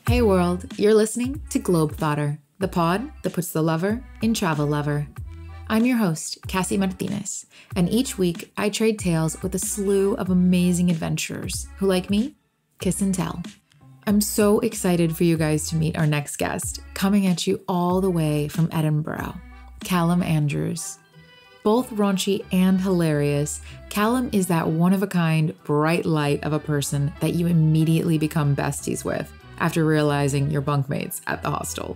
Hey world, you're listening to Globethotter, the pod that puts the lover in travel lover. I'm your host, Cassy Martinez, and each week I trade tales with a slew of amazing adventurers who, like me, kiss and tell. I'm so excited for you guys to meet our next guest, coming at you all the way from Edinburgh, Callum Andrews. Both raunchy and hilarious, Callum is that one-of-a-kind bright light of a person that you immediately become besties with after realizing you're bunkmates at the hostel.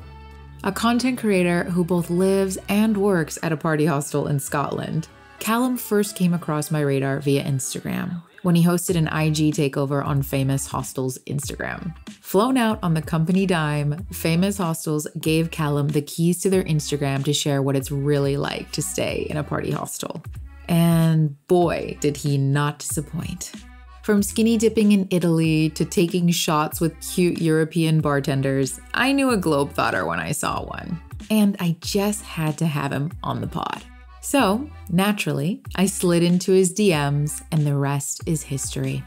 A content creator who both lives and works at a party hostel in Scotland, Callum first came across my radar via Instagram when he hosted an IG takeover on Famous Hostel's Instagram. Flown out on the company dime, Famous Hostels gave Callum the keys to their Instagram to share what it's really like to stay in a party hostel. And boy, did he not disappoint. From skinny dipping in Italy to taking shots with cute European bartenders, I knew a Globethotter when I saw one. And I just had to have him on the pod. So, naturally, I slid into his DMs and the rest is history.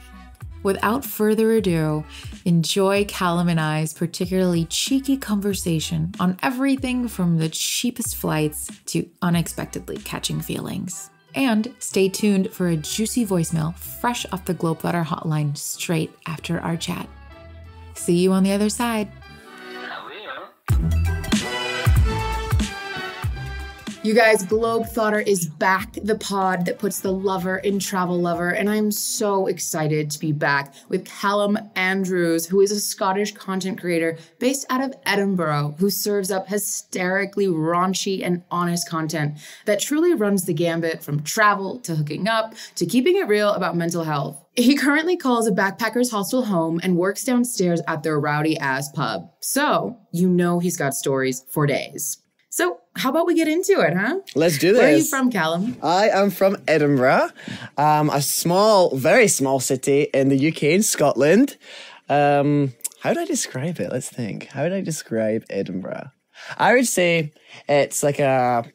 Without further ado, enjoy Callum and I's particularly cheeky conversation on everything from the cheapest flights to unexpectedly catching feelings. And stay tuned for a juicy voicemail fresh off the Globethotter hotline straight after our chat. See you on the other side. You guys, Globethotter is back, the pod that puts the lover in travel lover, and I'm so excited to be back with Callum Andrews, who is a Scottish content creator based out of Edinburgh, who serves up hysterically raunchy and honest content that truly runs the gambit from travel to hooking up to keeping it real about mental health. He currently calls a backpacker's hostel home and works downstairs at their rowdy-ass pub. So, you know he's got stories for days. So, how about we get into it, huh? Let's do this. Where are you from, Callum? I am from Edinburgh, a small, very small city in the UK in Scotland. How would I describe it? Let's think. How would I describe Edinburgh? I would say it's like an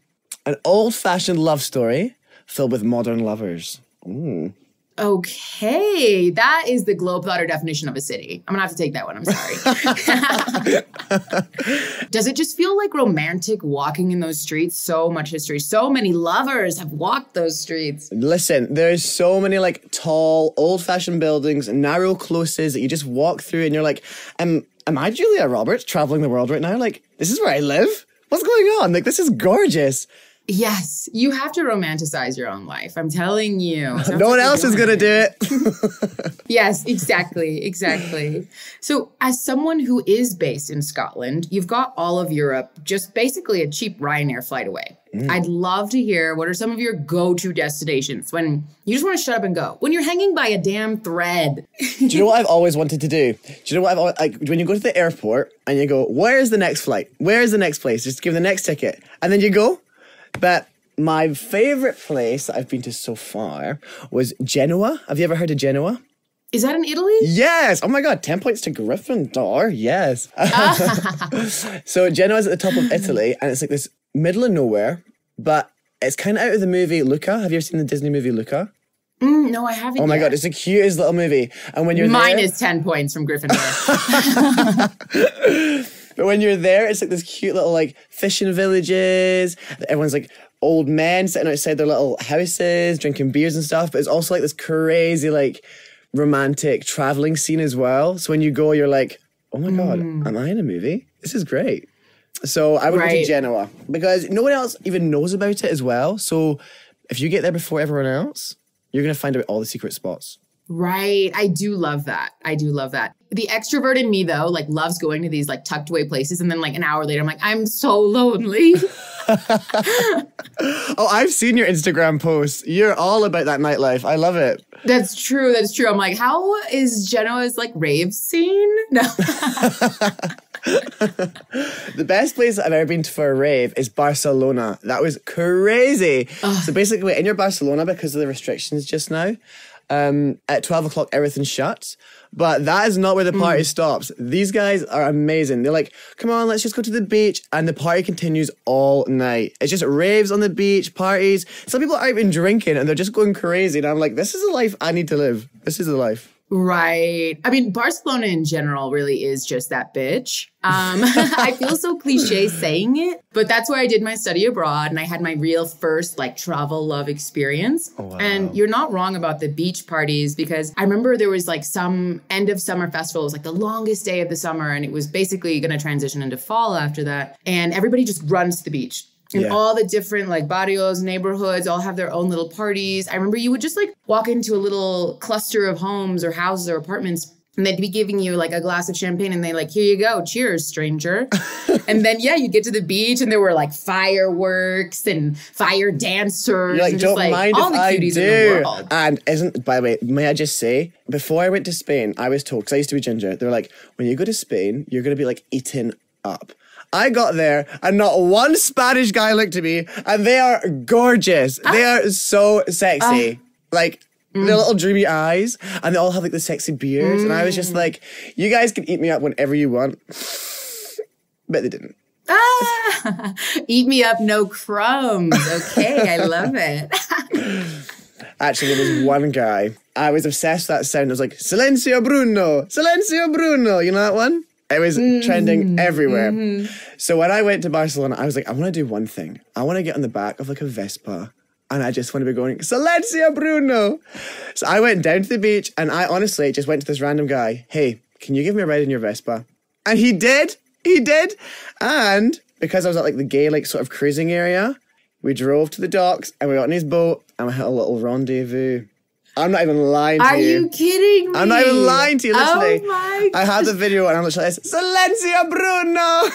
old-fashioned love story filled with modern lovers. Ooh. Okay, that is the Globethotter definition of a city. I'm gonna have to take that one, I'm sorry. Does it just feel like romantic walking in those streets? So much history. So many lovers have walked those streets. Listen, there's so many like tall, old-fashioned buildings, narrow closes that you just walk through and you're like, am I Julia Roberts traveling the world right now? Like, this is where I live? What's going on? Like, this is gorgeous. Yes, you have to romanticize your own life. I'm telling you. No one else is going to do it. Yes, exactly. So as someone who is based in Scotland, you've got all of Europe just basically a cheap Ryanair flight away. I'd love to hear what are some of your go-to destinations when you just want to shut up and go, when you're hanging by a damn thread. Do you know what I've always wanted to do? Do you know what I've always, like when you go to the airport and you go, where's the next flight? Where's the next place? Just give the next ticket. And then you go. But my favorite place that I've been to so far was Genoa. Have you ever heard of Genoa? Is that in Italy? Yes. Oh my God. 10 points to Gryffindor. Yes. So Genoa's at the top of Italy and it's like this middle of nowhere, but it's kind of out of the movie Luca. Have you ever seen the Disney movie Luca? No, I haven't. Oh my God. It's the cutest little movie. And when you're Minus 10 points from Gryffindor. But when you're there, it's like this cute little like fishing villages. Everyone's like old men sitting outside their little houses, drinking beers and stuff. But it's also like this crazy like romantic traveling scene as well. So when you go, you're like, oh my God, am I in a movie? This is great. So I would go to Genoa because no one else even knows about it as well. So if you get there before everyone else, you're going to find out all the secret spots. Right. I do love that. The extrovert in me, though, like loves going to these like tucked away places. And then like an hour later, I'm like, I'm so lonely. Oh, I've seen your Instagram posts. You're all about that nightlife. I love it. That's true. I'm like, how is Genoa's like rave scene? No. The best place I've ever been to for a rave is Barcelona. That was crazy. So basically, in your Barcelona, because of the restrictions just now, at 12 o'clock, everything's shut. But that is not where the party stops. These guys are amazing. They're like, come on, let's just go to the beach. And the party continues all night. It's just raves on the beach, parties. Some people aren't even drinking and they're just going crazy. And I'm like, this is the life I need to live. This is the life. Right. I mean, Barcelona in general really is just that bitch. I feel so cliche saying it, but that's where I did my study abroad and I had my real first like travel love experience. Oh, wow. And you're not wrong about the beach parties because I remember there was like some end of summer festival. It was like the longest day of the summer and it was basically going to transition into fall after that. And everybody just runs to the beach. And all the different like barrios, neighborhoods all have their own little parties. I remember you would just like walk into a little cluster of homes or houses or apartments and they'd be giving you like a glass of champagne and they like, here you go. Cheers, stranger. And then, you get to the beach and there were like fireworks and fire dancers. You're like, and don't just, like, mind all if the I cuties do. in the world. And by the way, may I just say, before I went to Spain, I was told, because I used to be ginger, they were like, when you go to Spain, you're going to be like eaten up. I got there and not one Spanish guy looked at me and they are gorgeous. They are so sexy. Like their little dreamy eyes and they all have like the sexy beards. And I was just like, you guys can eat me up whenever you want. But they didn't. Eat me up, no crumbs. Okay, I love it. Actually, there was one guy. I was obsessed with that sound. I was like, Silencio Bruno, Silencio Bruno. You know that one? It was trending everywhere. So when I went to Barcelona, I was like, I want to do one thing. I want to get on the back of like a Vespa and I just want to be going, Silencio Bruno. So I went down to the beach and I honestly just went to this random guy. Hey, can you give me a ride in your Vespa? And he did. He did. And because I was at like the gay like sort of cruising area, we drove to the docks and we got on his boat and we had a little rendezvous. I'm not even lying to you. Are you kidding me? I'm not even lying to you, literally. Oh my I had the video and I'm literally like, Silencio Bruno!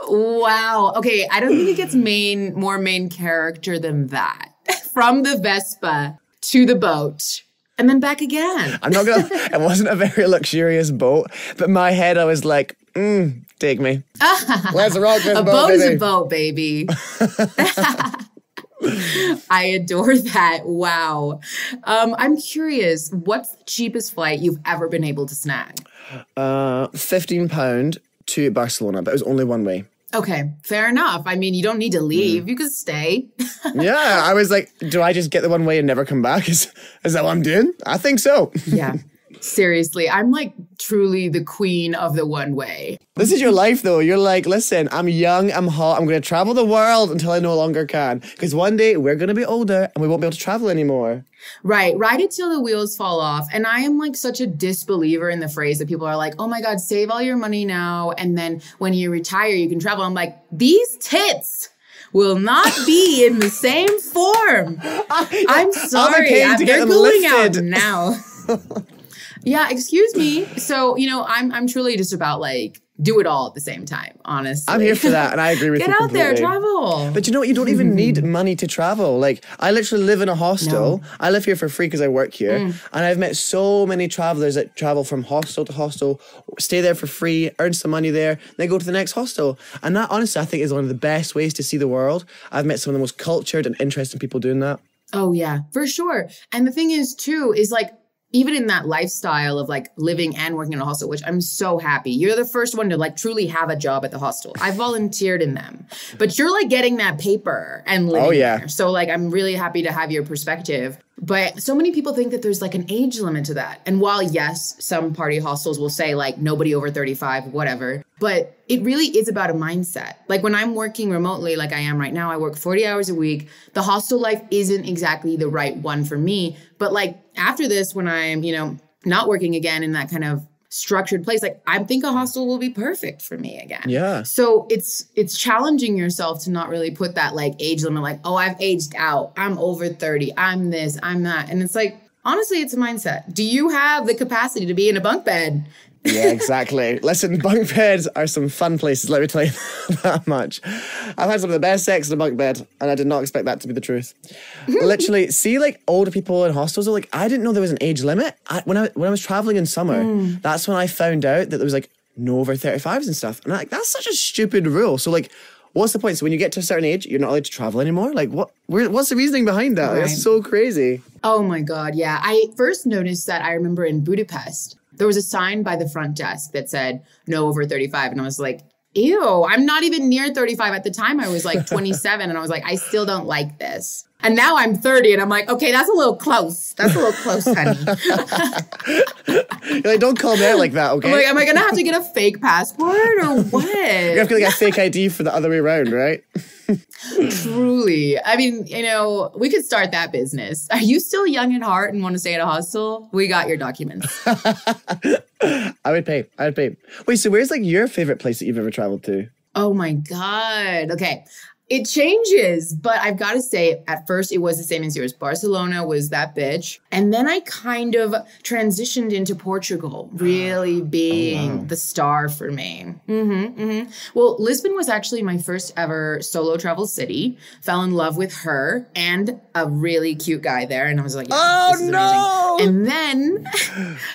Wow. Okay, I don't think it gets more main character than that. From the Vespa to the boat and then back again. I'm not gonna, it wasn't a very luxurious boat, but in my head I was like, take me. Let's rock this boat, boat baby. is a boat, baby. I adore that. Wow. I'm curious, what's the cheapest flight you've ever been able to snag? £15 to Barcelona, but it was only one way. Okay, fair enough. I mean, you don't need to leave. You could stay. Yeah, I was like, do I just get the one way and never come back? Is that what I'm doing? I think so. Yeah. Seriously, I'm like truly the queen of the one way. This is your life though. You're like, listen, I'm young, I'm hot, I'm going to travel the world until I no longer can. Because one day we're going to be older and we won't be able to travel anymore. Right. Ride it till the wheels fall off. And I am like such a disbeliever in the phrase that people are like, oh my God, save all your money now. And then when you retire, you can travel. I'm like, these tits will not be in the same form. I'm sorry. They're going out now. Yeah, excuse me. So, I'm truly just about like, do it all at the same time, honestly. I'm here for that, and I agree with you completely. Get out there, travel. But you know what? You don't even need money to travel. Like, I literally live in a hostel. No. I live here for free because I work here. And I've met so many travelers that travel from hostel to hostel, stay there for free, earn some money there, then go to the next hostel. And that, honestly, I think is one of the best ways to see the world. I've met some of the most cultured and interesting people doing that. Oh, yeah, for sure. And the thing is, too, is like, even in that lifestyle of like living and working in a hostel, which I'm so happy. You're the first one to like truly have a job at the hostel. I volunteered in them, but you're like getting that paper and living there. So like, I'm really happy to have your perspective. But so many people think that there's like an age limit to that. And while yes, some party hostels will say like nobody over 35, whatever, but it really is about a mindset. Like when I'm working remotely, like I am right now, I work 40 hours a week. The hostel life isn't exactly the right one for me. But like after this, when I'm, not working again in that kind of structured place, like I think a hostel will be perfect for me again. Yeah. So it's challenging yourself to not really put that like age limit, like, oh, I've aged out. I'm over 30. I'm this, I'm that. And it's like, honestly, it's a mindset. Do you have the capacity to be in a bunk bed? Yeah, exactly. Listen, bunk beds are some fun places, let me tell you that much. I've had some of the best sex in a bunk bed, and I did not expect that to be the truth. Literally, see, like, older people in hostels, like, I didn't know there was an age limit. When I was traveling in summer, that's when I found out that there was, like, no over 35s and stuff. And I'm like, that's such a stupid rule. So, like, what's the point? So when you get to a certain age, you're not allowed to travel anymore? Like, what's the reasoning behind that? Right. Like, that's so crazy. Oh, my God, yeah. I first noticed that, I remember in Budapest, there was a sign by the front desk that said, no over 35. And I was like, ew, I'm not even near 35 at the time. I was like 27 and I was like, I still don't like this. And now I'm 30 and I'm like, okay, that's a little close. That's a little close, honey. You're like, don't call me out like that, okay? I'm like, am I going to have to get a fake passport or what? You have to get a fake ID for the other way around, right? Truly. I mean, we could start that business. Are you still young at heart and want to stay at a hostel? We got your documents. I would pay. Wait, so where's like your favorite place that you've ever traveled to? Oh my God. Okay. It changes, but I've got to say, at first it was the same as yours. Barcelona was that bitch. And then I kind of transitioned into Portugal, really being the star for me. Well, Lisbon was actually my first ever solo travel city. Fell in love with her and a really cute guy there. And I was like, yeah, this is amazing. And then,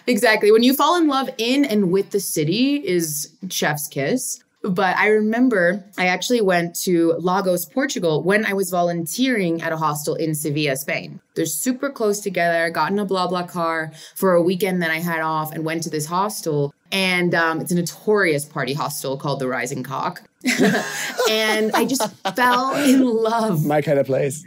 exactly, when you fall in love in and with the city is chef's kiss. But I remember I actually went to Lagos, Portugal when I was volunteering at a hostel in Sevilla, Spain. They're super close together, got in a blah car for a weekend that I had off and went to this hostel. And it's a notorious party hostel called the Rising Cock. And I just fell in love. My kind of place.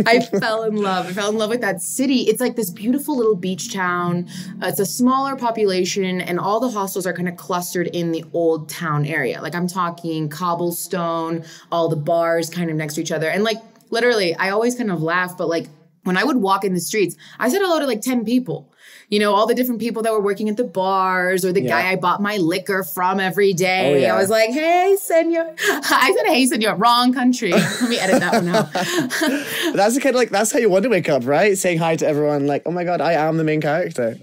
I fell in love with that city. It's like this beautiful little beach town. It's a smaller population and all the hostels are kind of clustered in the old town area. Like I'm talking cobblestone, all the bars kind of next to each other. And like literally, I always kind of laugh, but like when I would walk in the streets, I said hello to like 10 people. All the different people that were working at the bars or the guy I bought my liquor from every day. Oh, yeah. I was like, hey, senor. I said, hey, senor, wrong country. Let me edit that one out. That's kind of like, that's how you want to wake up, right? Saying hi to everyone like, oh my God, I am the main character.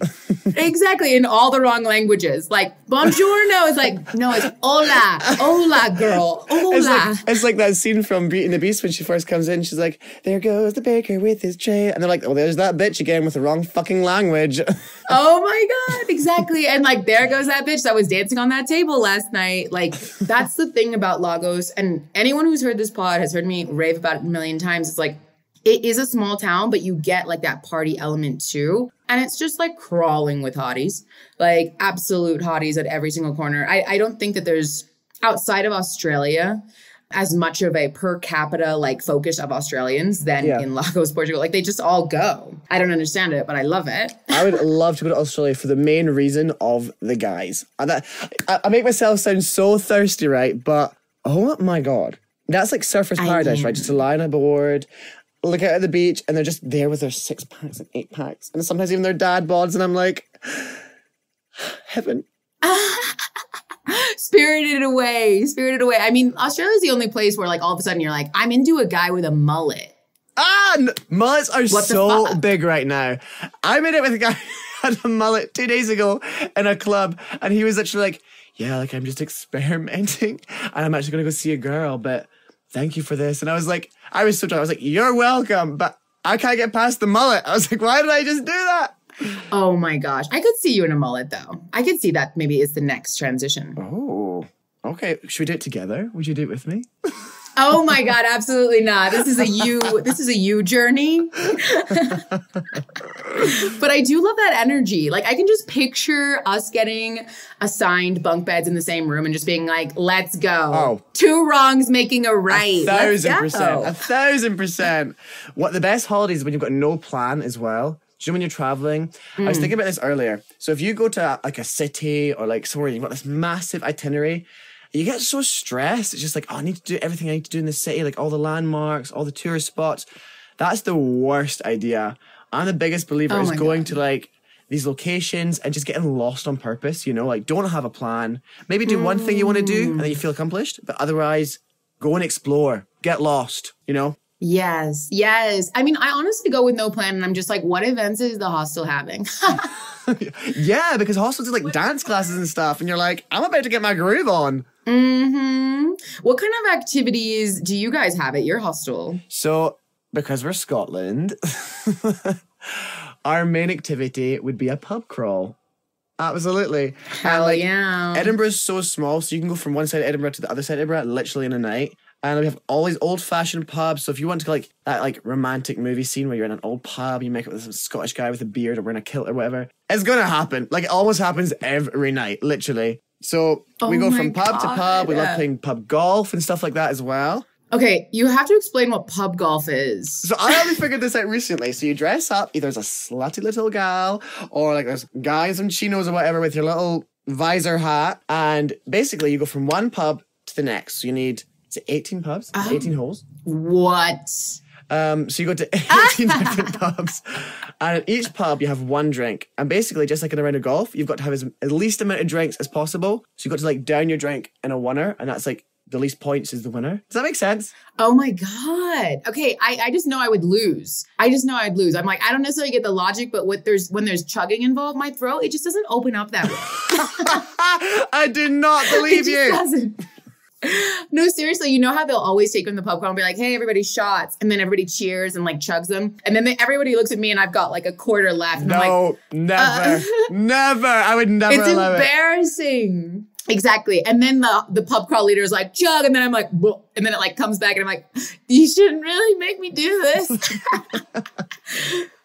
Exactly. In all the wrong languages. Like, buongiorno is like, no, it's hola. Hola, girl. Hola. It's like that scene from Beauty and the Beast when she first comes in. She's like, there goes the baker with his tray. And they're like, oh, there's that bitch again with the wrong fucking language. Oh my God, exactly. And like, there goes that bitch that was dancing on that table last night. Like, that's the thing about Lagos. And anyone who's heard this pod has heard me rave about it a million times. It's like, it is a small town, but you get like that party element too. And it's just like crawling with hotties, like absolute hotties at every single corner. I don't think that there's, outside of Australia, as much of a per capita like focus of Australians than in Lagos, Portugal. Like they just all go. I don't understand it, but I love it. I would love to go to Australia for the main reason of the guys. I make myself sound so thirsty, right? But oh my God, that's like surfer's paradise, right? Just to lie on a board, look out at the beach, and they're just there with their 6-packs and 8-packs, and sometimes even their dad bods, and I'm like, heaven. Spirited away. I mean, Australia's the only place where like all of a sudden you're like, I'm into a guy with a mullet. Mullets are so big right now. I made it with a guy who had a mullet 2 days ago in a club, and he was literally like, yeah, like I'm just experimenting and I'm actually going to go see a girl, but thank you for this. And I was like, I was so drunk. I was like, you're welcome, but I can't get past the mullet. I was like, why did I just do that? Oh my gosh. I could see you in a mullet though. I could see that maybe is the next transition. Oh, okay. Should we do it together? Would you do it with me? Oh my God, absolutely not. This is a you journey. But I do love that energy. Like I can just picture us getting assigned bunk beds in the same room and just being like, let's go. Oh. 2 wrongs making a right. 1,000%. 1,000%. What the best holidays is when you've got no plan as well. Do you know when you're traveling? I was thinking about this earlier. So if you go to like a city or like somewhere, you've got this massive itinerary, you get so stressed. It's just like, oh, I need to do everything I need to do in the city, like all the landmarks, all the tourist spots. That's the worst idea. I'm the biggest believer is going to like these locations and just getting lost on purpose, like don't have a plan. Maybe do one thing you want to do and then you feel accomplished, but otherwise go and explore, get lost, Yes. I mean, I honestly go with no plan and I'm just like, what events is the hostel having? Yeah, because hostels do like dance classes and stuff and you're like, I'm about to get my groove on. What kind of activities do you guys have at your hostel? So, because we're Scotland, our main activity would be a pub crawl. Absolutely. Hell yeah. Edinburgh's so small, so you can go from one side of Edinburgh to the other side of Edinburgh literally in a night. And we have all these old-fashioned pubs. So if you want to go like that like romantic movie scene where you're in an old pub, you make it with some Scottish guy with a beard or wearing a kilt or whatever, it's going to happen. Like it almost happens every night, literally. So we go from pub to pub. We love playing pub golf and stuff like that as well. Okay, you have to explain what pub golf is. So I only figured this out recently. So you dress up either as a slutty little gal or like there's guys in chinos or whatever with your little visor hat. And basically you go from one pub to the next. So you need, is it 18 pubs? 18 holes? What? So you go to 18 different pubs. And at each pub you have one drink. And basically just like in a round of golf, you've got to have as least amount of drinks as possible. So you've got to like down your drink in a oneer. And that's like the least points is the winner. Does that make sense? Oh my God. Okay, I just know I would lose. I'm like, I don't necessarily get the logic, but when there's chugging involved, my throat, it just doesn't open up that way. I do not believe you. It just doesn't. No, seriously, you know how they'll always take from the pub crawl and be like, hey, everybody shots. And then everybody cheers and like chugs them. And then everybody looks at me and I've got like a quarter left. And no, I'm like, never. Never. I would never allow it. It's embarrassing. Exactly. And then the pub crawl leader is like, chug. And then I'm like, whoa. And then it like comes back and I'm like, you shouldn't really make me do this.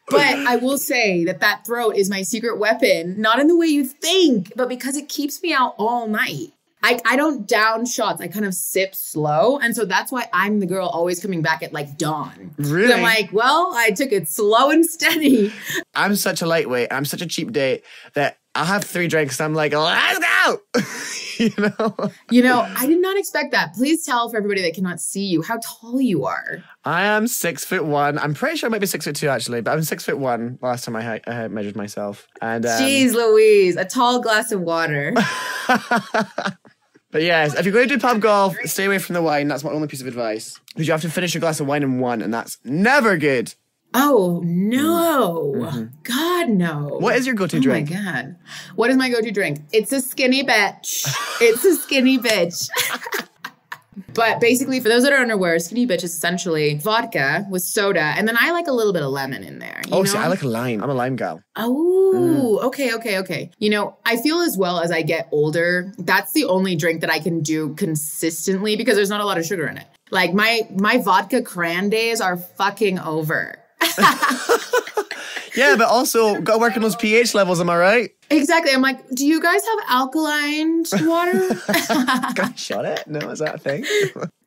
But I will say that throat is my secret weapon, not in the way you think, but because it keeps me out all night. I don't down shots. I kind of sip slow. And so that's why I'm the girl always coming back at like dawn. Really? I'm like, well, I took it slow and steady. I'm such a lightweight. I'm such a cheap date that I'll have 3 drinks and I'm like, let's go. You know, I did not expect that. Please tell for everybody that cannot see you how tall you are. I am 6'1". I'm pretty sure I might be 6'2" actually, but I'm 6'1" last time I measured myself. And Jeez Louise, a tall glass of water. But yes, if you're going to do pub golf, stay away from the wine. That's my only piece of advice. Because you have to finish your glass of wine in one, and that's never good. Oh, no. Mm-hmm. God, no. What is your go-to drink? Oh, my God. What is my go-to drink? It's a skinny bitch. It's a skinny bitch. But basically, for those that are unaware, skinny bitch is essentially vodka with soda. And then I like a little bit of lemon in there. You know? See, I like a lime. I'm a lime gal. Oh, okay. You know, I feel as well as I get older, that's the only drink that I can do consistently because there's not a lot of sugar in it. Like my vodka cran days are fucking over. Yeah, but also got to work on those pH levels, am I right? Exactly. I'm like, do you guys have alkaline water? Can I shot it? No, is that a thing?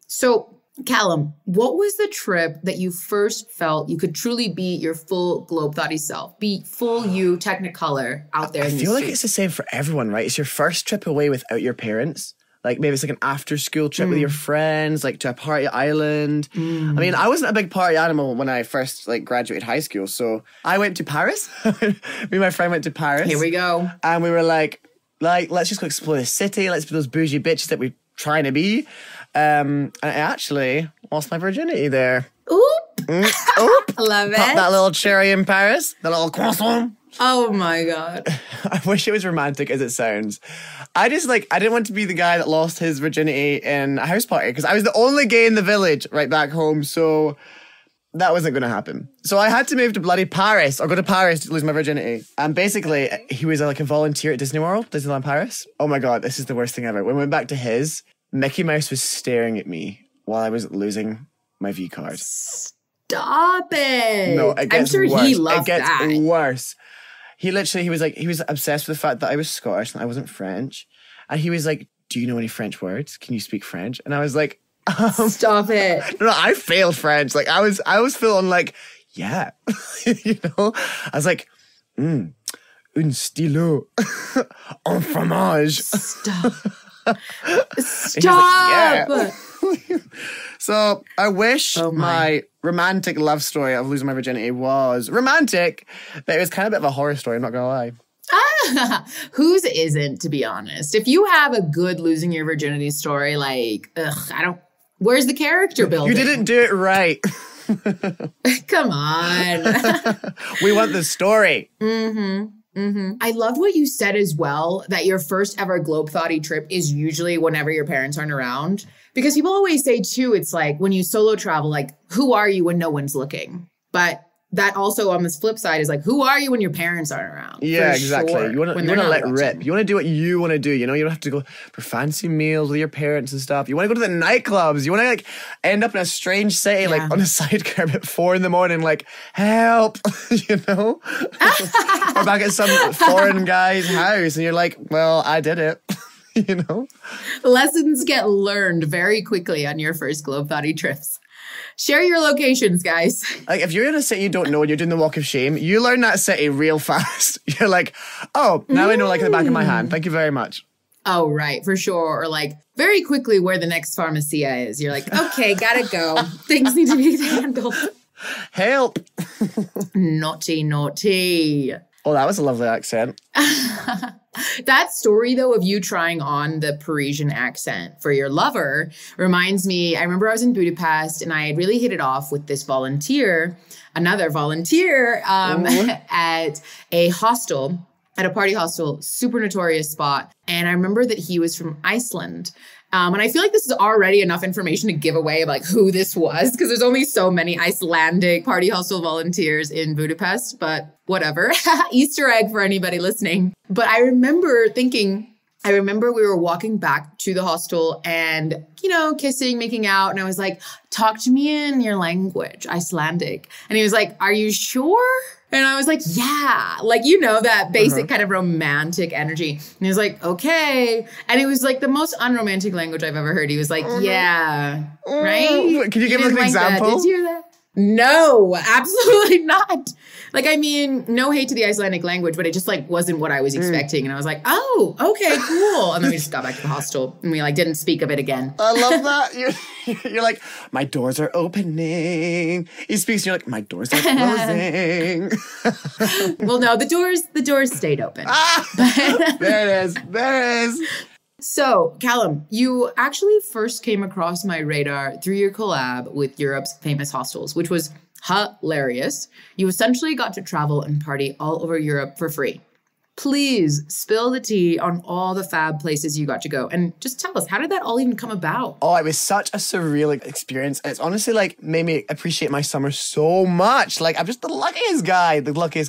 So, Callum, what was the trip that you first felt you could truly be your full Globethotter self? Be full you, Technicolor out there in the I feel like street? it's the same for everyone, right? It's your first trip away without your parents. Like maybe it's like an after school trip with your friends, like to a party island. I mean, I wasn't a big party animal when I first like graduated high school. So I went to Paris. Me and my friend went to Paris. Here we go. And we were like, let's just go explore the city. Let's be those bougie bitches that we're trying to be. And I actually lost my virginity there. Oop. Oop. Love it. Pop that little cherry in Paris. The little croissant. Oh my God. I wish it was romantic as it sounds. I didn't want to be the guy that lost his virginity in a house party because I was the only gay in the village right back home. So that wasn't going to happen. So I had to move to bloody Paris or go to Paris to lose my virginity. And basically he was like a volunteer at Disney World, Disneyland Paris. Oh my God, this is the worst thing ever. When we went back to his, Mickey Mouse was staring at me while I was losing my V card. Stop it. No, it gets I'm sure worse. he loved that. It gets that. worse. He was obsessed with the fact that I was Scottish and I wasn't French. And he was like, do you know any French words? Can you speak French? And I was like, Stop it. No, I failed French. Like I was feeling like, yeah. You know? I was like, un stylo, un fromage. Stop. Stop. Like, yeah. So I wish my romantic love story of losing my virginity was romantic, but it was kind of a bit of a horror story, I'm not going to lie. Whose isn't, to be honest? If you have a good losing your virginity story, like, where's the character building? You didn't do it right. Come on. We want the story. I loved what you said as well, that your first ever Globethotter trip is usually whenever your parents aren't around. Because people always say too, it's like when you solo travel, like, who are you when no one's looking? But that also on this flip side is like, who are you when your parents aren't around? Yeah, exactly. Sure, You want to let rip. You want to do what you want to do. You know, you don't have to go for fancy meals with your parents and stuff. You want to go to the nightclubs. You want to like end up in a strange city, like on a side curb at 4 a.m, like, help, you know? Or back at some foreign guy's house and you're like, well, I did it. you know? Lessons get learned very quickly on your first Globethotter trips. Share your locations, guys. Like, if you're in a city you don't know and you're doing the walk of shame, you learn that city real fast. You're like, oh, now I know like in the back of my hand. Thank you very much. Oh, right, for sure. Or like very quickly where the next pharmacia is. You're like, okay, gotta go. Things need to be handled. Help. Naughty, naughty. Oh, that was a lovely accent. That story, though, of you trying on the Parisian accent for your lover reminds me, I remember I was in Budapest and I had really hit it off with this volunteer, another volunteer at a hostel, at a party hostel, super notorious spot. And I remember that he was from Iceland. And I feel like this is already enough information to give away like who this was, because there's only so many Icelandic party hostel volunteers in Budapest, but whatever. Easter egg for anybody listening. But I remember we were walking back to the hostel and, you know, kissing, making out. And I was like, talk to me in your language, Icelandic. And he was like, are you sure? And I was like, yeah, like, you know, that basic kind of romantic energy. And he was like, okay. And it was like the most unromantic language I've ever heard. He was like, yeah, right? Can you give us an example? Did you hear that? No, absolutely not. Like, I mean, no hate to the Icelandic language, but it just like wasn't what I was expecting. And I was like, oh, okay, cool. And then we just got back to the hostel and we like didn't speak of it again. I love that. You're like, my doors are opening. He speaks and you're like, my doors are closing. Well, no, the doors stayed open. There it is. So, Callum, you actually first came across my radar through your collab with Europe's famous hostels, which was hilarious. You essentially got to travel and party all over Europe for free. Please spill the tea on all the fab places you got to go. And just tell us, how did that all even come about? Oh, it was such a surreal experience. And it's honestly like made me appreciate my summer so much. Like, I'm just the luckiest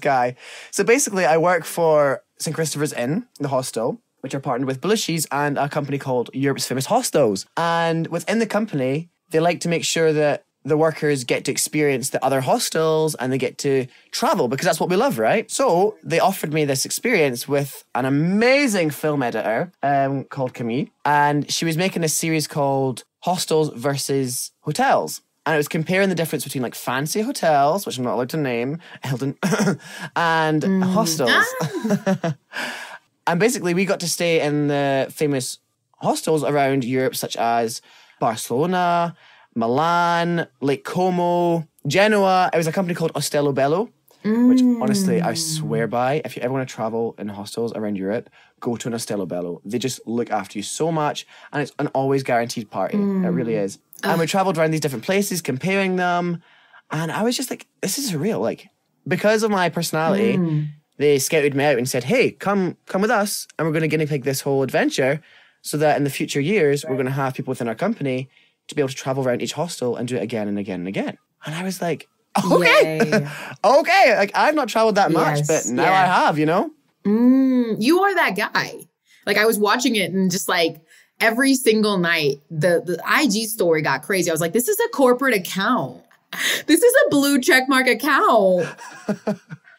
guy. So basically, I work for St. Christopher's Inn, the hostel, which are partnered with Belushi's and a company called Europe's Famous Hostels. And within the company, they like to make sure that the workers get to experience the other hostels and they get to travel because that's what we love, right? So they offered me this experience with an amazing film editor called Camille. And she was making a series called Hostels versus Hotels. And it was comparing the difference between like fancy hotels, which I'm not allowed to name, Hilton, and hostels. And basically, we got to stay in the famous hostels around Europe, such as Barcelona, Milan, Lake Como, Genoa. It was a company called Ostello Bello, which honestly, I swear by. If you ever want to travel in hostels around Europe, go to an Ostello Bello. They just look after you so much, and it's an always guaranteed party. It really is. And we traveled around these different places, comparing them, and I was just like, this is surreal. Like, because of my personality, they scouted me out and said, hey, come with us, and we're going to guinea pig this whole adventure so that in the future years, we're going to have people within our company to be able to travel around each hostel and do it again and again and again. And I was like, okay, okay. Like, I've not traveled that much, but now I have, you know? You are that guy. Like, I was watching it and just like every single night, the IG story got crazy. I was like, this is a corporate account. This is a blue checkmark account.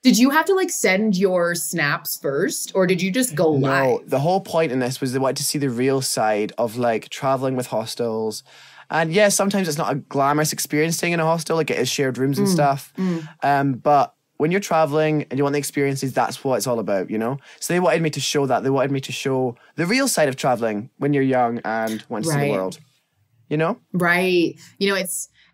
Did you have to like send your snaps first or did you just go live? No, the whole point in this was they wanted to see the real side of like traveling with hostels. And yes, sometimes it's not a glamorous experience staying in a hostel, like it is shared rooms and stuff. But when you're traveling and you want the experiences, that's what it's all about, you know? So they wanted me to show that. They wanted me to show the real side of traveling when you're young and want to see the world, you know? Right. You know,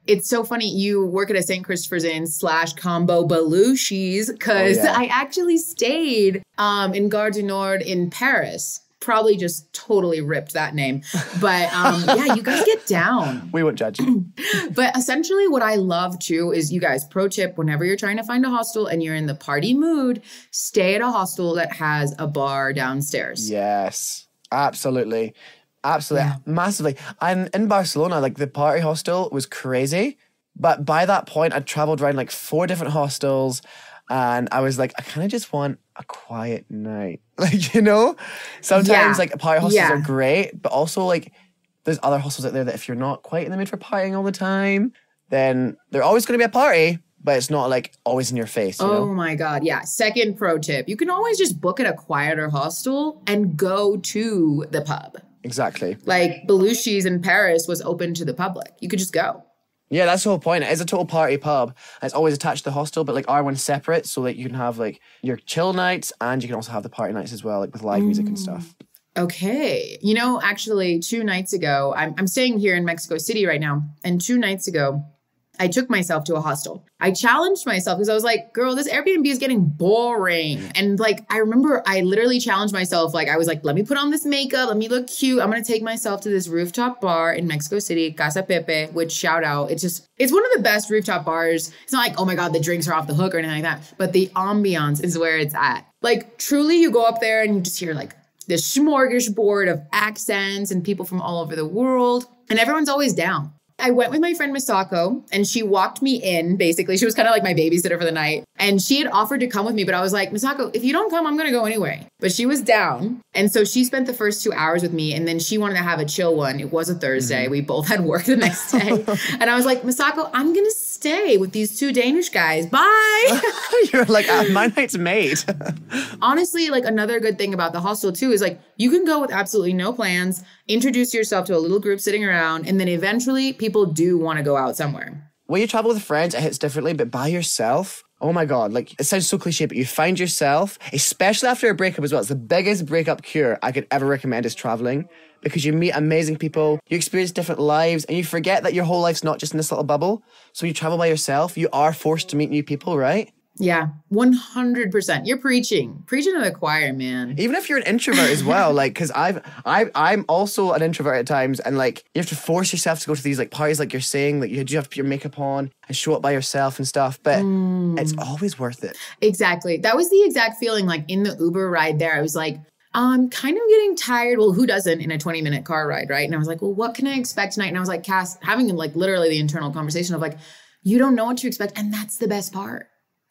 it's so funny. You work at a St. Christopher's Inn / combo Belushi's because I actually stayed in Gare du Nord in Paris. Probably just totally ripped that name. But yeah, you guys get down. We won't judge. But essentially what I love too is you guys, pro tip, whenever you're trying to find a hostel and you're in the party mood, stay at a hostel that has a bar downstairs. Yes, absolutely. Absolutely. Yeah. Massively. And in Barcelona, like the party hostel was crazy. But by that point, I'd traveled around like 4 different hostels. And I was like, I kind of just want a quiet night. Like, you know, sometimes like party hostels are great. But also like there's other hostels out there that if you're not quite in the mood for partying all the time, then they're always going to be a party. but it's not like always in your face, you know? My God. Yeah. Second pro tip. You can always just book at a quieter hostel and go to the pub. Exactly. Like Belushi's in Paris was open to the public. You could just go. Yeah, that's the whole point. It is a total party pub. It's always attached to the hostel, but like our one's separate, so that you can have like your chill nights and you can also have the party nights as well, like with live music and stuff. Okay. You know, actually 2 nights ago, I'm staying here in Mexico City right now. And 2 nights ago, I took myself to a hostel. I challenged myself because I was like, girl, this Airbnb is getting boring. And like, I remember I literally challenged myself. Like, I was like, let me put on this makeup. Let me look cute. I'm going to take myself to this rooftop bar in Mexico City, Casa Pepe, which shout out. It's one of the best rooftop bars. It's not like, oh my God, the drinks are off the hook or anything like that. But the ambiance is where it's at. Like, truly, you go up there and you just hear like this smorgasbord of accents and people from all over the world. And everyone's always down. I went with my friend Misako and she walked me in, basically. She was kind of like my babysitter for the night. And she had offered to come with me, but I was like, Misako, if you don't come, I'm going to go anyway. But she was down. And so she spent the first 2 hours with me and then she wanted to have a chill one. It was a Thursday. We both had work the next day. And I was like, Misako, I'm going to stay with these 2 Danish guys. Bye. You're like, my night's made. Honestly, like another good thing about the hostel too is like, you can go with absolutely no plans, introduce yourself to a little group sitting around, and then eventually people do want to go out somewhere. When you travel with friends, it hits differently, but by yourself, oh my God, like it sounds so cliche, but you find yourself, especially after a breakup as well. It's the biggest breakup cure I could ever recommend is traveling, because you meet amazing people, you experience different lives, and you forget that your whole life's not just in this little bubble. So when you travel by yourself, you are forced to meet new people, right? Yeah, 100%. You're preaching to the choir, man. Even if you're an introvert as well, like, because I'm also an introvert at times, and like you have to force yourself to go to these like parties, like you're saying, like you do have to put your makeup on and show up by yourself and stuff, but it's always worth it. Exactly. That was the exact feeling. Like in the Uber ride there, I was like, I'm kind of getting tired. Well, who doesn't in a 20-minute car ride, right? And I was like, well, what can I expect tonight? And I was like, Cass, having like literally the internal conversation of like, you don't know what to expect, and that's the best part.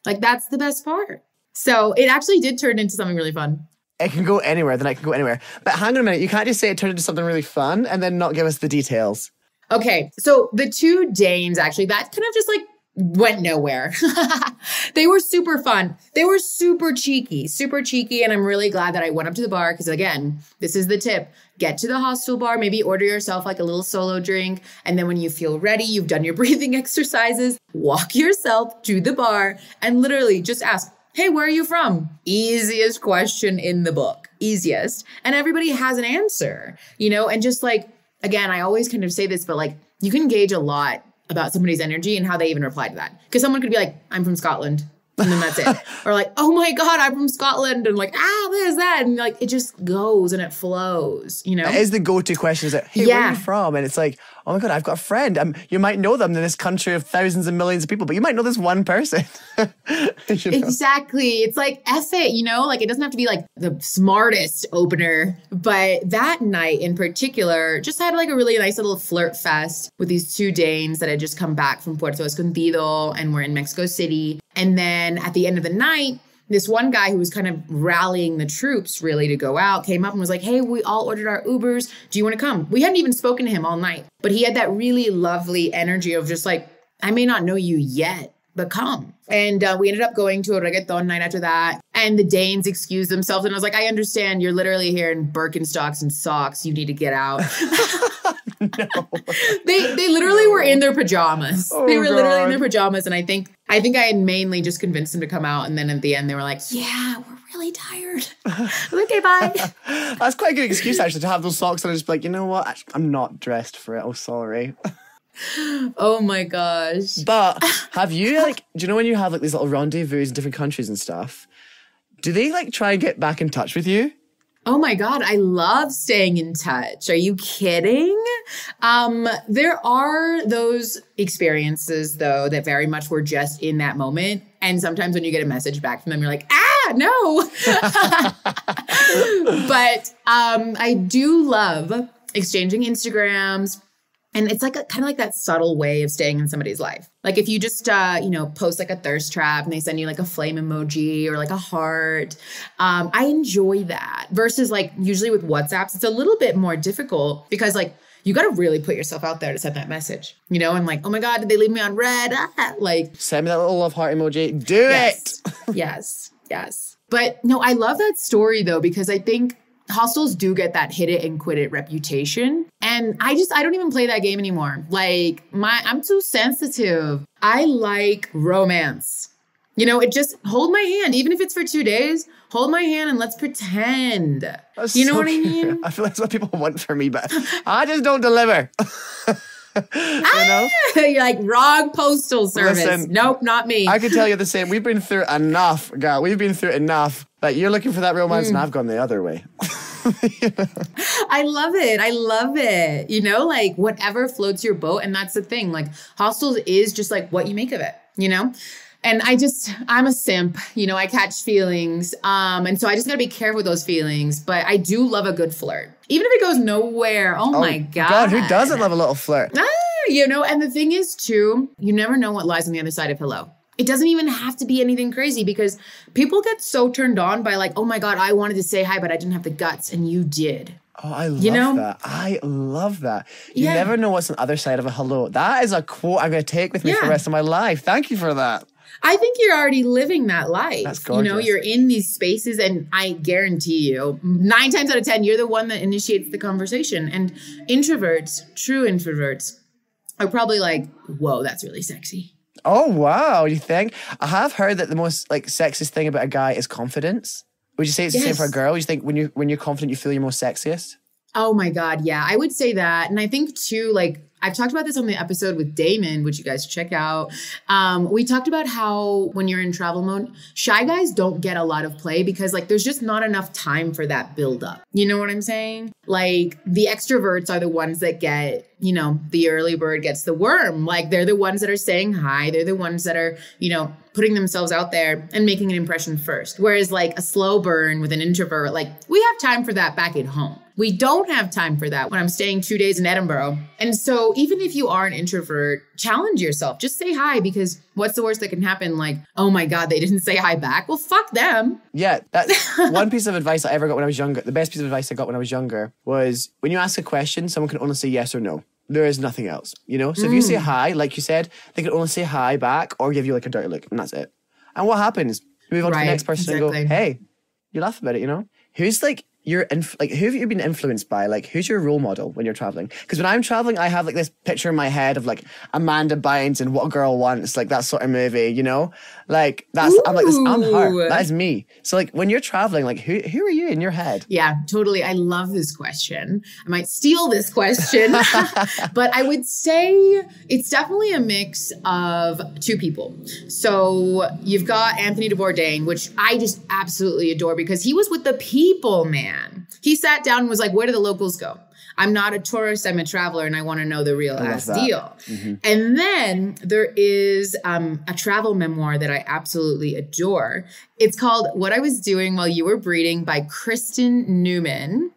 Like, that's the best part. So it actually did turn into something really fun. It can go anywhere. The night can go anywhere. But hang on a minute. You can't just say it turned into something really fun and then not give us the details. Okay. So the 2 Danes, actually, that kind of just like went nowhere. They were super fun. They were super cheeky. And I'm really glad that I went up to the bar because, again, this is the tip. Get to the hostel bar, maybe order yourself like a little solo drink. And then when you feel ready, you've done your breathing exercises, walk yourself to the bar and literally just ask, hey, where are you from? Easiest question in the book. Easiest. And everybody has an answer, you know, and just like, again, I always kind of say this, but like you can gauge a lot about somebody's energy and how they even reply to that. Because someone could be like, I'm from Scotland. And then that's it. Or like, oh my God, I'm from Scotland. And like, there's that. And like, it just goes and it flows, you know? It is the go-to question. Is it, hey, where are you from? And it's like, oh my God, I've got a friend. You might know them in this country of thousands and millions of people, but you might know this one person. You know? Exactly. It's like, F it, you know? Like, it doesn't have to be like the smartest opener. But that night in particular, just had like a really nice little flirt fest with these 2 Danes that had just come back from Puerto Escondido and were in Mexico City. And then at the end of the night, this one guy who was kind of rallying the troops really to go out came up and was like, hey, we all ordered our Ubers. Do you want to come? We hadn't even spoken to him all night, but he had that really lovely energy of just like, I may not know you yet, but come. And we ended up going to a reggaeton night after that. And the Danes excused themselves. And I was like, I understand you're literally here in Birkenstocks and socks. You need to get out. No. They literally were in their pajamas. Oh, they were God. literally in their pajamas. And I think I had mainly just convinced them to come out. And then at the end, they were like, yeah, we're really tired. Okay, bye. That's quite a good excuse, actually, to have those socks and just be like, you know what? I'm not dressed for it. Oh, sorry. Oh my gosh. But have you, like, do you know when you have like these little rendezvous in different countries and stuff? Do they like try and get back in touch with you? Oh my God, I love staying in touch. Are you kidding? There are those experiences, though, that very much were just in that moment. And sometimes when you get a message back from them, you're like, no. But I do love exchanging Instagrams. And it's like kind of like that subtle way of staying in somebody's life. Like if you just, post like a thirst trap and they send you like a flame emoji or like a heart. I enjoy that versus like usually with WhatsApps, it's a little bit more difficult because like you got to really put yourself out there to send that message, you know, and like, oh my God, did they leave me on red? Like, send me that little love heart emoji. Do it. Yes. But no, I love that story though, because I think hostels do get that hit it and quit it reputation. And I don't even play that game anymore. Like I'm too sensitive. I like romance. You know, it just hold my hand, even if it's for 2 days, hold my hand and let's pretend. You know what I mean? I feel like that's what people want from me, but I just don't deliver. You know? You're like, wrong postal service. Listen, nope, not me. I can tell you the same. We've been through enough, girl. We've been through enough. Like, you're looking for that romance and I've gone the other way. I love it. You know, like whatever floats your boat. And that's the thing. Like hostels is just like what you make of it, you know? And I'm a simp, you know, I catch feelings. And so I just got to be careful with those feelings. But I do love a good flirt. Even if it goes nowhere. Oh my God. God, who doesn't love a little flirt? You know, and the thing is too, you never know what lies on the other side of hello. It doesn't even have to be anything crazy because people get so turned on by like, oh my God, I wanted to say hi, but I didn't have the guts and you did. Oh, I love that. I love that. You never know what's on the other side of a hello. That is a quote I'm going to take with me for the rest of my life. Thank you for that. I think you're already living that life. That's gorgeous. You know, you're in these spaces and I guarantee you 9 times out of 10, you're the one that initiates the conversation. And introverts, true introverts are probably like, whoa, that's really sexy. Oh, wow. You think? I have heard that the most like sexiest thing about a guy is confidence. Would you say it's the same for a girl? You think when you're confident, you feel your most sexiest? Oh my God. Yeah, I would say that. And I think too, like, I've talked about this on the episode with Damon, which you guys check out. We talked about how when you're in travel mode, shy guys don't get a lot of play because like there's just not enough time for that build up. You know what I'm saying? Like the extroverts are the ones that get, you know, the early bird gets the worm. Like they're the ones that are saying hi. They're the ones that are, you know, putting themselves out there and making an impression first. Whereas like a slow burn with an introvert, like we have time for that back at home. We don't have time for that when I'm staying 2 days in Edinburgh. And so even if you are an introvert, challenge yourself. Just say hi because what's the worst that can happen? Like, oh my God, they didn't say hi back. Well, fuck them. Yeah, that's one piece of advice I ever got when I was younger. The best piece of advice I got when I was younger was when you ask a question, someone can only say yes or no. There is nothing else, you know? So if you say hi, like you said, they can only say hi back or give you like a dirty look and that's it. And what happens? You move on to the next person and go, hey, you laugh about it, you know? Who's like, who have you been influenced by? Like, who's your role model when you're traveling? Because when I'm traveling, I have like this picture in my head of like Amanda Bynes and What a Girl Wants, like that sort of movie, you know? Like that's, I'm like this, I'm her. That is me. So like when you're traveling, like who are you in your head? Yeah, totally. I love this question. I might steal this question, but I would say it's definitely a mix of two people. So you've got Anthony de Bourdain, which I just absolutely adore because he was with the people, man. He sat down and was like, where do the locals go? I'm not a tourist, I'm a traveler, and I want to know the real ass deal. Mm-hmm. And then there is a travel memoir that I absolutely adore. It's called What I Was Doing While You Were Breeding by Kristen Newman.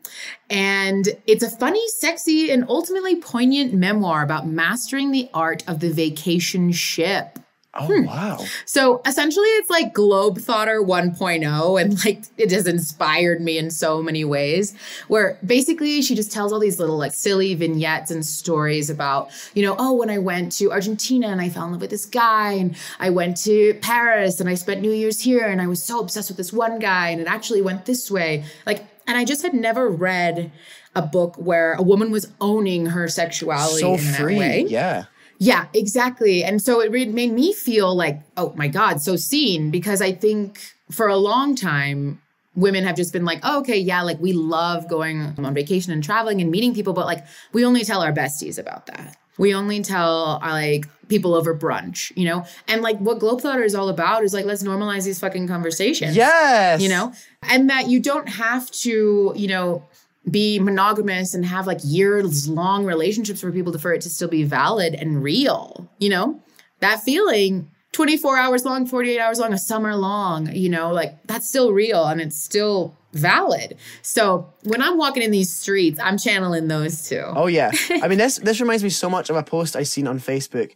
And it's a funny, sexy, and ultimately poignant memoir about mastering the art of the vacation ship. Oh, wow. So essentially it's like Globethotter 1.0 and like it has inspired me in so many ways where basically she just tells all these little like silly vignettes and stories about, you know, oh, when I went to Argentina and I fell in love with this guy and I went to Paris and I spent New Year's here and I was so obsessed with this one guy and it actually went this way. Like, and I just had never read a book where a woman was owning her sexuality so in free. That way. Yeah. Yeah, exactly. And so it made me feel like, oh my God, so seen, because I think for a long time, women have just been like, oh, okay, yeah, like we love going on vacation and traveling and meeting people, but like we only tell our besties about that. We only tell like people over brunch, you know? And like what Globetrotter is all about is like, let's normalize these fucking conversations. Yes. You know? And that you don't have to, you know, be monogamous and have like years long relationships for people for it to still be valid and real, you know, that feeling 24 hours long, 48 hours long, a summer long, you know, like that's still real and it's still valid. So when I'm walking in these streets, I'm channeling those too. Oh yeah. I mean, this reminds me so much of a post I seen on Facebook,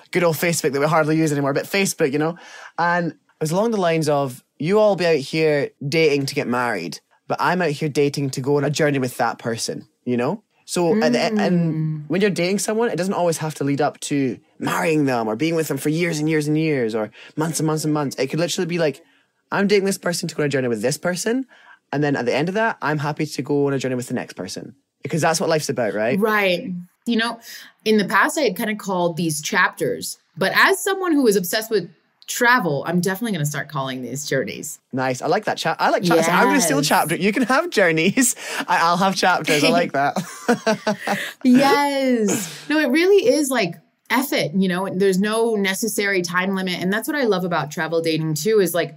good old Facebook that we hardly use anymore, but Facebook, you know, and it was along the lines of you all be out here dating to get married. But I'm out here dating to go on a journey with that person, you know? So and when you're dating someone, it doesn't always have to lead up to marrying them or being with them for years and years and years or months and months and months. It could literally be like, I'm dating this person to go on a journey with this person. And then at the end of that, I'm happy to go on a journey with the next person. Because that's what life's about, right? Right. You know, in the past, I had kind of called these chapters. But as someone who is obsessed with travel, I'm definitely going to start calling these journeys. Nice. I like that. I like chapters. Yes. I'm going to steal chapter. You can have journeys. I'll have chapters. I like that. Yes. No, it really is like F it. You know, there's no necessary time limit. And that's what I love about travel dating too, is like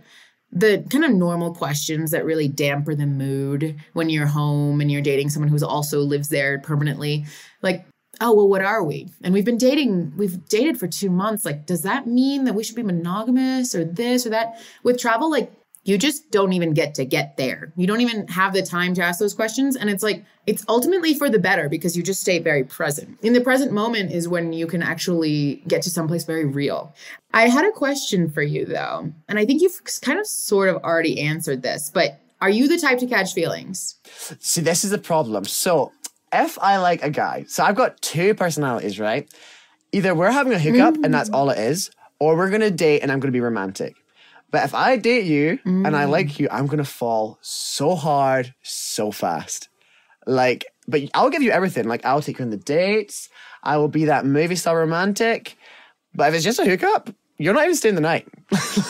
the kind of normal questions that really damper the mood when you're home and you're dating someone who also lives there permanently. Like, oh, well, what are we? And we've dated for 2 months. Like, does that mean that we should be monogamous or this or that? With travel, like, you just don't even get there. You don't even have the time to ask those questions. And it's like, it's ultimately for the better because you just stay very present. In the present moment is when you can actually get to someplace very real. I had a question for you though. And I think you've kind of sort of already answered this, but are you the type to catch feelings? See, this is the problem. So if I like a guy, so I've got two personalities, right? Either we're having a hookup and that's all it is, or we're going to date and I'm going to be romantic. But if I date you and I like you, I'm going to fall so hard, so fast. Like, but I'll give you everything. Like, I'll take you on the dates. I will be that movie star romantic. But if it's just a hookup, you're not even staying the night.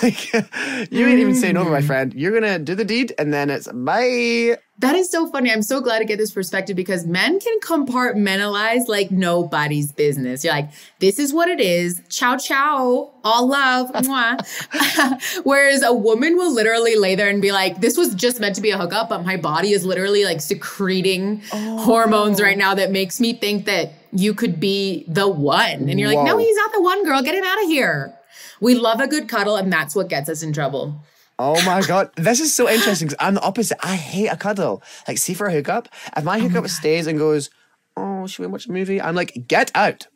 Like, you ain't even staying over, my friend. You're going to do the deed and then it's bye. That is so funny. I'm so glad to get this perspective because men can compartmentalize like nobody's business. You're like, this is what it is. Ciao, ciao. All love. Mwah. Whereas a woman will literally lay there and be like, this was just meant to be a hookup, but my body is literally like secreting hormones right now that makes me think that you could be the one. And you're like, no, he's not the one, girl. Get him out of here. We love a good cuddle, and that's what gets us in trouble. Oh my God. This is so interesting because I'm the opposite. I hate a cuddle. Like, see, for a hookup, if my hookup stays and goes, oh, should we watch a movie? I'm like, get out.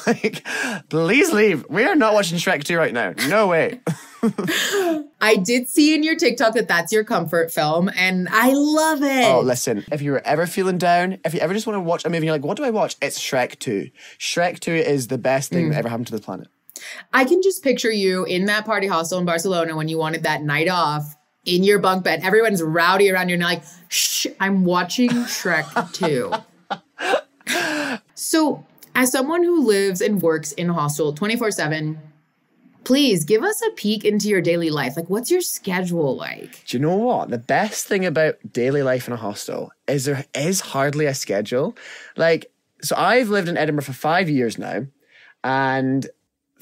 Like, please leave. We are not watching Shrek 2 right now. No way. I did see in your TikTok that that's your comfort film, and I love it. Oh, listen, if you were ever feeling down, if you ever just want to watch a movie and you're like, what do I watch? It's Shrek 2. Shrek 2 is the best thing that ever happened to the planet. I can just picture you in that party hostel in Barcelona when you wanted that night off in your bunk bed. Everyone's rowdy around you and you're like, shh, I'm watching Shrek 2. So as someone who lives and works in a hostel 24/7, please give us a peek into your daily life. Like, what's your schedule like? Do you know what? The best thing about daily life in a hostel is there is hardly a schedule. Like, so I've lived in Edinburgh for 5 years now, and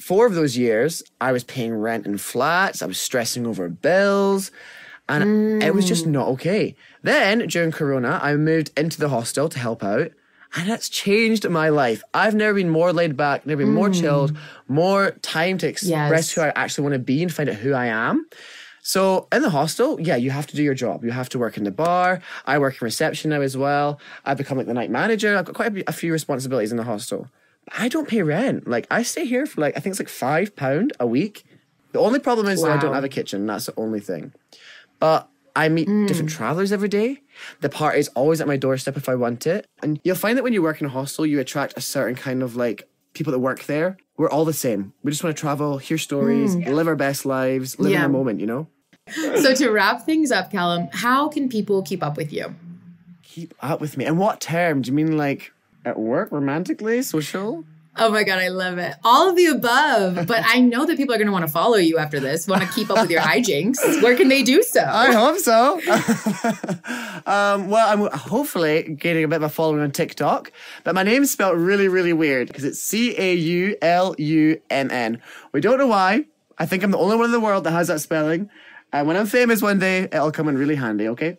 4 of those years, I was paying rent in flats. I was stressing over bills. And it was just not okay. Then, during Corona, I moved into the hostel to help out. And it's changed my life. I've never been more laid back, never been more chilled, more time to express who I actually want to be and find out who I am. So in the hostel, yeah, you have to do your job. You have to work in the bar. I work in reception now as well. I've become like the night manager. I've got quite a few responsibilities in the hostel. I don't pay rent. Like, I stay here for like, I think it's like £5 a week. The only problem is that I don't have a kitchen. That's the only thing. But I meet different travelers every day. The party's always at my doorstep if I want it. And you'll find that when you work in a hostel, you attract a certain kind of like people that work there. We're all the same. We just want to travel, hear stories, live our best lives, live in the moment, you know? So to wrap things up, Callum, how can people keep up with you? Keep up with me? In what term? Do you mean like at work, romantically, social? Oh my God, I love it. All of the above. But I know that people are going to want to follow you after this, want to keep up with your hijinks. Where can they do so? I hope so. Well, I'm hopefully getting a bit of a following on TikTok. But my name's spelled really, really weird because it's Caulumn. We don't know why. I think I'm the only one in the world that has that spelling. And when I'm famous one day, it'll come in really handy, okay?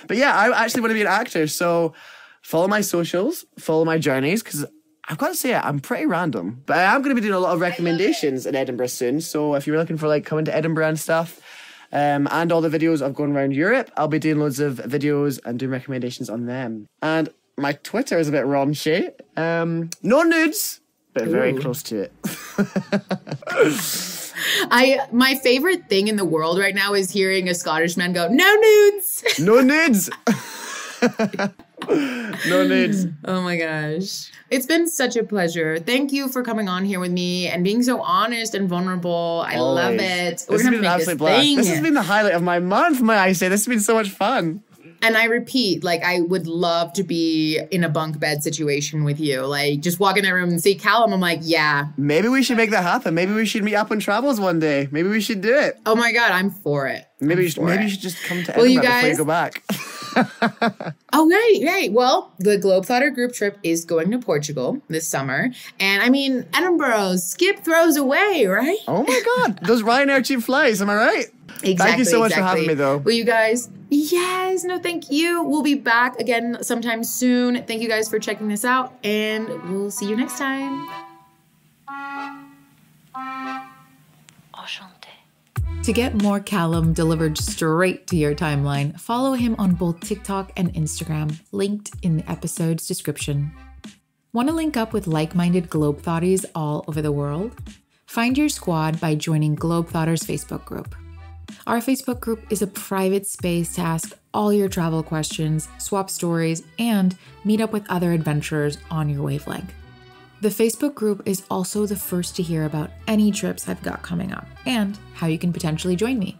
But yeah, I actually want to be an actor. So follow my socials, follow my journeys, because I've got to say, I'm pretty random. But I am going to be doing a lot of recommendations in Edinburgh soon. So if you're looking for like coming to Edinburgh and stuff, and all the videos of going around Europe, I'll be doing loads of videos and doing recommendations on them. And my Twitter is a bit raunchy. No nudes, but very close to it. My favorite thing in the world right now is hearing a Scottish man go, no nudes. No nudes. No needs. Oh my gosh. It's been such a pleasure. Thank you for coming on here with me and being so honest and vulnerable. I love it. We're going to make this thing. This has been the highlight of my month, may I say. This has been so much fun. And I repeat, like, I would love to be in a bunk bed situation with you. Like, just walk in that room and see Callum. I'm like, yeah. Maybe we should make that happen. Maybe we should meet up on travels one day. Maybe we should do it. Oh my God, I'm for it. Maybe you should just come to Edinburgh before you go back. Oh, right. Well, the Globetrotter group trip is going to Portugal this summer. And I mean, Edinburgh, skip throws away, right? Oh my God. Those Ryanair cheap flights, am I right? Exactly. Thank you so much for having me, though. Will you guys? Yes. No, thank you. We'll be back again sometime soon. Thank you guys for checking this out, and we'll see you next time. To get more Callum delivered straight to your timeline, follow him on both TikTok and Instagram, linked in the episode's description. Want to link up with like-minded Globethotties all over the world? Find your squad by joining Globethotter's Facebook group. Our Facebook group is a private space to ask all your travel questions, swap stories, and meet up with other adventurers on your wavelength. The Facebook group is also the first to hear about any trips I've got coming up and how you can potentially join me.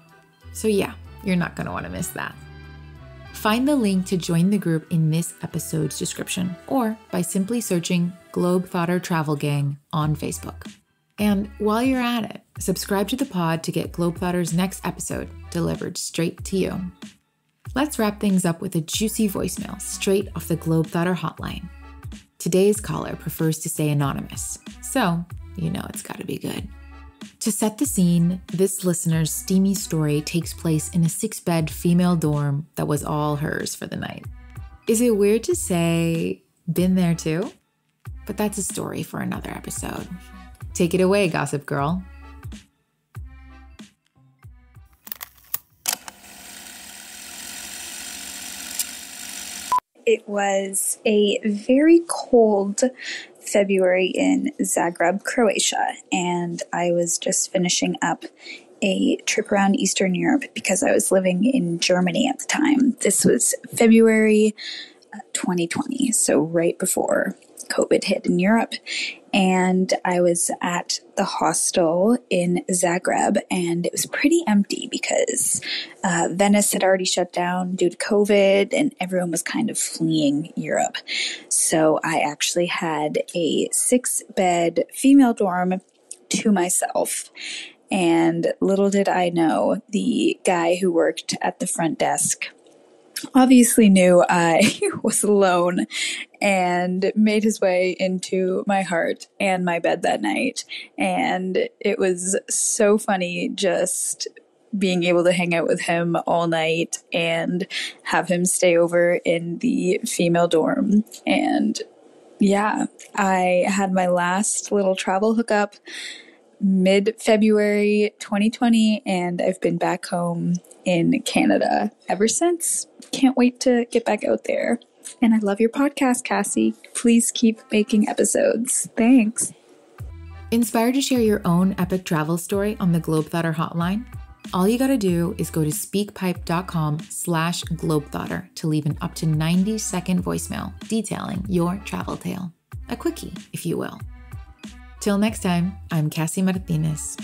So yeah, you're not going to want to miss that. Find the link to join the group in this episode's description or by simply searching Globetrotter Travel Gang on Facebook. And while you're at it, subscribe to the pod to get Globetotter's next episode delivered straight to you. Let's wrap things up with a juicy voicemail straight off the Globetrotter hotline. Today's caller prefers to stay anonymous, so you know it's got to be good. To set the scene, this listener's steamy story takes place in a 6-bed female dorm that was all hers for the night. Is it weird to say, been there too? But that's a story for another episode. Take it away, Gossip Girl. It was a very cold February in Zagreb, Croatia, and I was just finishing up a trip around Eastern Europe because I was living in Germany at the time. This was February 2020, so right before COVID hit in Europe, and I was at the hostel in Zagreb, and it was pretty empty because Venice had already shut down due to COVID, and everyone was kind of fleeing Europe. So I actually had a 6-bed female dorm to myself. And little did I know, the guy who worked at the front desk obviously knew I was alone and made his way into my heart and my bed that night. And it was so funny just being able to hang out with him all night and have him stay over in the female dorm. And yeah, I had my last little travel hookup mid-February 2020, and I've been back home in Canada ever since. Can't wait to get back out there. And I love your podcast, Cassy. Please keep making episodes. Thanks. Inspired to share your own epic travel story on the Globetrotter hotline? All you gotta do is go to speakpipe.com/Globetrotter to leave an up to 90-second voicemail detailing your travel tale. A quickie, if you will. Till next time, I'm Cassy Martinez.